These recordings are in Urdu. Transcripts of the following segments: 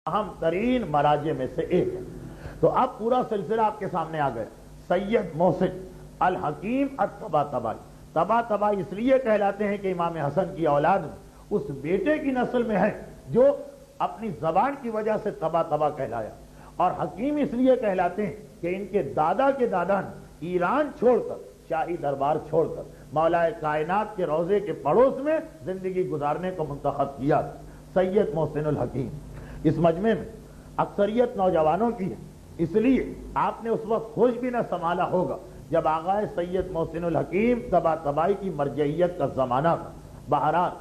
اہم ترین مراجع میں سے ایک ہے۔ تو اب پورا سلسلہ آپ کے سامنے آ گیا۔ سید محسن الحکیم الطباطبائی، طباطبائی اس لیے کہلاتے ہیں کہ امام حسن کی اولاد اس بیٹے کی نسل میں ہے جو اپنی زبان کی وجہ سے طباطبا کہلایا، اور حکیم اس لیے کہلاتے ہیں کہ ان کے دادا کے دادا نے ایران چھوڑ کر، شاہی دربار چھوڑ کر مولا کائنات کے روضے کے پڑوس میں زندگی گزارنے کو منتخب کیا۔ سید محسن الحکیم اس مجمع میں اکثریت نوجوانوں کی ہے، اس لیے آپ نے اس وقت ہوش بھی نہ سنبھالا ہوگا جب آغائے سید محسن الحکیم طباطبائی کی مرجعیت کا زمانہ تھا۔ بہرحال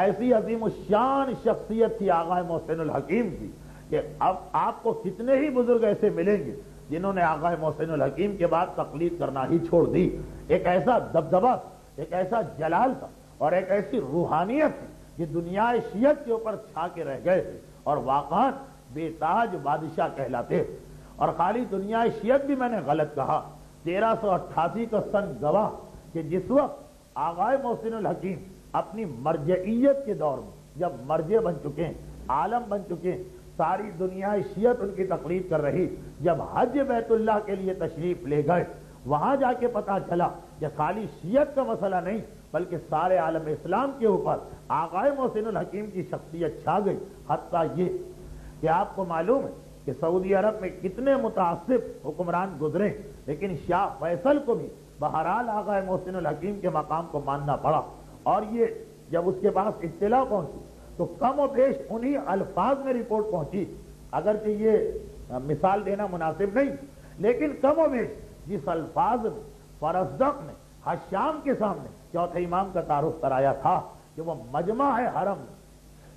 ایسی عظیم الشان شخصیت تھی آغائے محسن الحکیم کی کہ اب آپ کو کتنے ہی بزرگ ایسے ملیں گے جنہوں نے آغائے محسن الحکیم کے بعد تقلید کرنا ہی چھوڑ دی۔ ایک ایسا دبدبہ، ایک ایسا جلال تھا اور ایک ایسی روحانیت تھی کہ دنیا شیعت کے اوپر چھا کے رہ گئے تھے اور واقعاً بے تاج بادشاہ کہلاتے تھے۔ اور خالی دنیا شیعت بھی میں نے غلط کہا، 1388 کا سن گواہ کہ جس وقت آغائے محسن الحکیم اپنی مرجعیت کے دور میں جب مرجع بن چکے ہیں، عالم بن چکے ہیں، ساری دنیا شیعت ان کی تقلید کر رہی، جب حج بیت اللہ کے لیے تشریف لے گئے، وہاں جا کے پتا چلا کہ خالی شیعت کا مسئلہ نہیں بلکہ سارے عالم اسلام کے اوپر آغائے محسن الحکیم کی شخصیت چھا گئی۔ حتیٰ یہ کہ آپ کو معلوم ہے کہ سعودی عرب میں کتنے متعصب حکمران گزرے، لیکن شاہ فیصل کو بھی بہرحال آغائے محسن الحکیم کے مقام کو ماننا پڑا، اور یہ جب اس کے پاس اطلاع پہنچی تو کم و بیش انہی الفاظ میں رپورٹ پہنچی، اگرچہ یہ مثال دینا مناسب نہیں، لیکن کم و بیش جس الفاظ میں فرزدق نے حشام کے سامنے چوتھے امام کا تعارف کرایا تھا کہ وہ مجمع ہے حرم میں،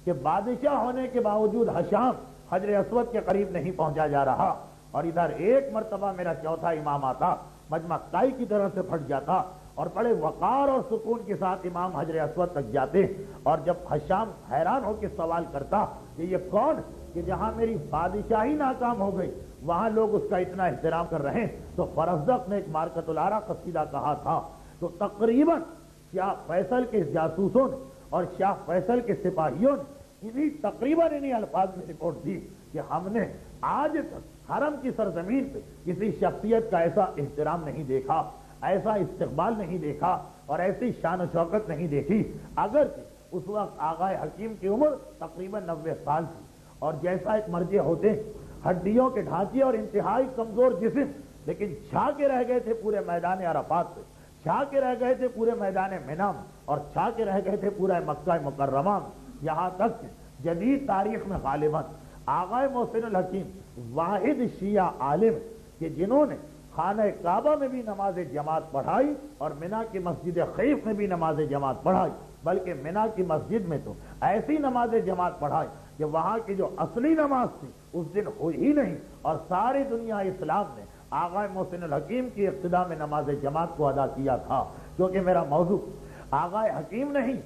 کہ بادشاہ ہونے کے باوجود حشام حجر اسود کے قریب نہیں پہنچا جا رہا، اور ادھر ایک مرتبہ میرا چوتھا امام آتا مجمع کائی کی طرح سے پھٹ جاتا اور بڑے وقار اور سکون کے ساتھ امام حجر اسود تک جاتے، اور جب حشام حیران ہو کے سوال کرتا کہ یہ کون کہ جہاں میری بادشاہی ناکام ہو گئی وہاں لوگ اس کا اتنا احترام کر رہے ہیں، تو فرزدق نے ایک مارکۃ العرا قصیدہ کہا تھا۔ تو تقریباً شاہ فیصل کے جاسوسوں نے اور شاہ فیصل کے سپاہیوں نے تقریباً انہی الفاظ میں رپورٹ دی کہ ہم نے آج تک حرم کی سرزمین پہ کسی شخصیت کا ایسا احترام نہیں دیکھا، ایسا استقبال نہیں دیکھا اور ایسی شان و شوکت نہیں دیکھی، اگرچہ اس وقت آغائے حکیم کی عمر تقریباً 90 سال تھی، اور جیسا ایک مرجع ہوتے ہیں، ہڈیوں کے ڈھانچے اور انتہائی کمزور جسم، لیکن چھا کے رہ گئے تھے پورے میدان عرفات پہ، چھا کے رہ گئے تھے پورے میدان مینا میں، اور چھا کے رہ گئے تھے پورے مکہ مکرمہ میں، یہاں تک کہ جدید تاریخ میں غالباً آغائے محسن الحکیم واحد شیعہ عالم کہ جنہوں نے خانہ کعبہ میں بھی نماز جماعت پڑھائی اور مینا کی مسجد خیف میں بھی نماز جماعت پڑھائی، بلکہ مینا کی مسجد میں تو ایسی نماز جماعت پڑھائی کہ وہاں کی جو اصلی نماز تھی اس دن ہوئی ہی نہیں، اور ساری دنیا اسلام نے آغائے محسن الحکیم کی اقتداء میں نماز جماعت کو ادا کیا تھا، کیونکہ میرا موضوع آغائے حکیم نہیں